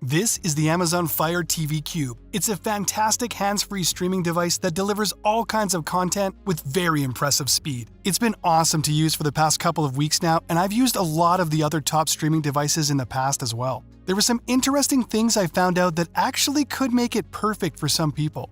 This is the Amazon Fire TV Cube. It's a fantastic hands-free streaming device that delivers all kinds of content with very impressive speed. It's been awesome to use for the past couple of weeks now, and I've used a lot of the other top streaming devices in the past as well. There were some interesting things I found out that actually could make it perfect for some people.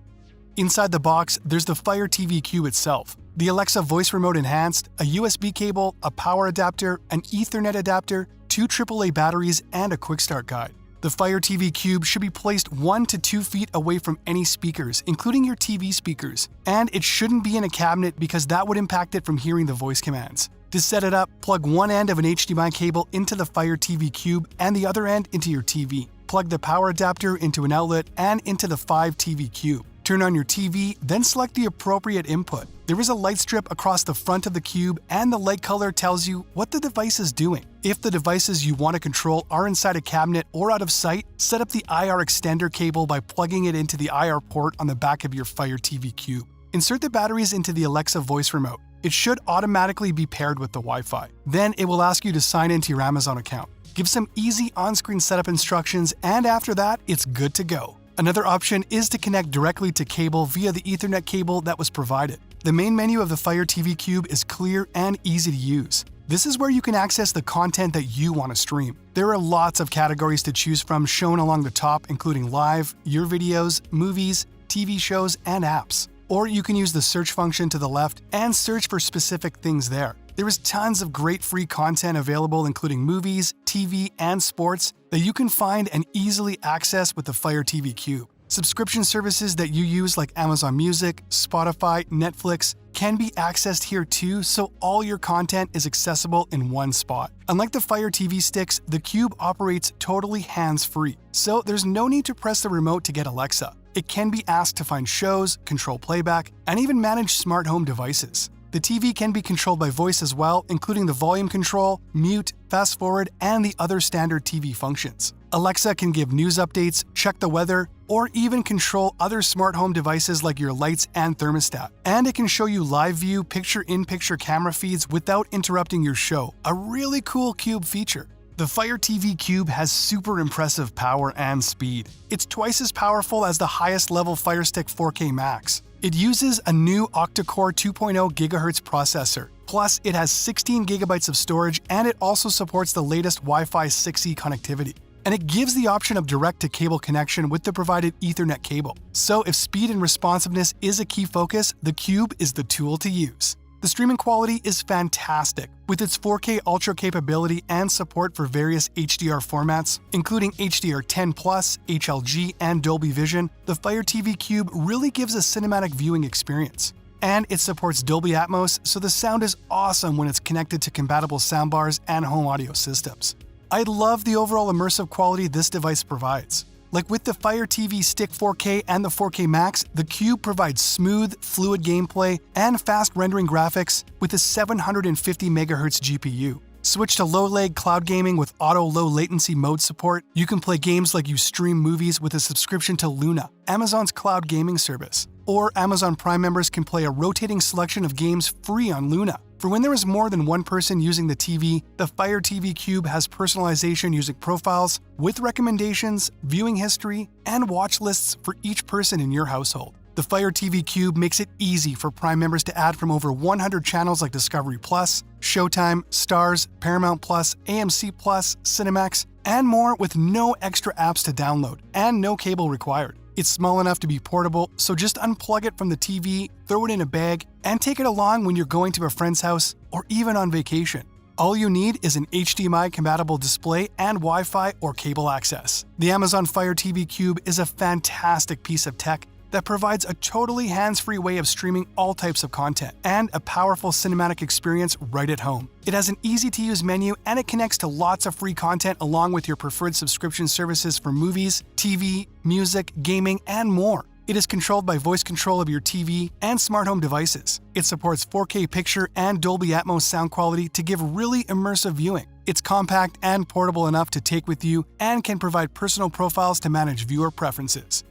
Inside the box, there's the Fire TV Cube itself, the Alexa Voice Remote Enhanced, a USB cable, a power adapter, an Ethernet adapter, 2 AAA batteries, and a quick start guide. The Fire TV Cube should be placed 1 to 2 feet away from any speakers, including your TV speakers, and it shouldn't be in a cabinet because that would impact it from hearing the voice commands. To set it up, plug one end of an HDMI cable into the Fire TV Cube and the other end into your TV. Plug the power adapter into an outlet and into the Fire TV Cube. Turn on your TV, then select the appropriate input. There is a light strip across the front of the cube, and the light color tells you what the device is doing. If the devices you want to control are inside a cabinet or out of sight, set up the IR extender cable by plugging it into the IR port on the back of your Fire TV Cube. Insert the batteries into the Alexa voice remote. It should automatically be paired with the Wi-Fi. Then it will ask you to sign into your Amazon account. Give some easy on-screen setup instructions, and after that, it's good to go. Another option is to connect directly to cable via the Ethernet cable that was provided. The main menu of the Fire TV Cube is clear and easy to use. This is where you can access the content that you want to stream. There are lots of categories to choose from shown along the top, including live, your videos, movies, TV shows, and apps. Or you can use the search function to the left and search for specific things there. There is tons of great free content available, including movies, TV, and sports that you can find and easily access with the Fire TV Cube. Subscription services that you use like Amazon Music, Spotify, Netflix can be accessed here too, so all your content is accessible in one spot. Unlike the Fire TV sticks, the Cube operates totally hands-free, so there's no need to press the remote to get Alexa. It can be asked to find shows, control playback, and even manage smart home devices. The TV can be controlled by voice as well, including the volume control, mute, fast forward, and the other standard TV functions. Alexa can give news updates, check the weather, or even control other smart home devices like your lights and thermostat. And it can show you live view picture-in-picture camera feeds without interrupting your show, a really cool Cube feature. The Fire TV Cube has super impressive power and speed. It's twice as powerful as the highest level Fire Stick 4K Max. It uses a new octa-core 2.0 GHz processor. Plus, it has 16 GB of storage, and it also supports the latest Wi-Fi 6E connectivity. And it gives the option of direct-to-cable connection with the provided Ethernet cable. So if speed and responsiveness is a key focus, the Cube is the tool to use. The streaming quality is fantastic, with its 4K Ultra capability and support for various HDR formats, including HDR10+, HLG, and Dolby Vision. The Fire TV Cube really gives a cinematic viewing experience. And it supports Dolby Atmos, so the sound is awesome when it's connected to compatible soundbars and home audio systems. I love the overall immersive quality this device provides. Like with the Fire TV Stick 4K and the 4K Max, the Cube provides smooth, fluid gameplay and fast rendering graphics with a 750 MHz GPU. Switch to low-lag cloud gaming with auto low latency mode support. You can play games like you stream movies with a subscription to Luna, Amazon's cloud gaming service. Or Amazon Prime members can play a rotating selection of games free on Luna. For when there is more than one person using the TV, the Fire TV Cube has personalization using profiles with recommendations, viewing history, and watch lists for each person in your household. The Fire TV Cube makes it easy for Prime members to add from over 100 channels like Discovery+, Showtime, Starz, Paramount+, AMC+, Cinemax, and more with no extra apps to download and no cable required. It's small enough to be portable, so just unplug it from the TV, throw it in a bag, and take it along when you're going to a friend's house or even on vacation. All you need is an HDMI-compatible display and Wi-Fi or cable access. The Amazon Fire TV Cube is a fantastic piece of tech that provides a totally hands-free way of streaming all types of content and a powerful cinematic experience right at home. It has an easy-to-use menu, and it connects to lots of free content along with your preferred subscription services for movies, TV, music, gaming, and more. It is controlled by voice control of your TV and smart home devices. It supports 4K picture and Dolby Atmos sound quality to give really immersive viewing. It's compact and portable enough to take with you and can provide personal profiles to manage viewer preferences.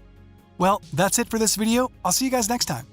Well, that's it for this video. I'll see you guys next time.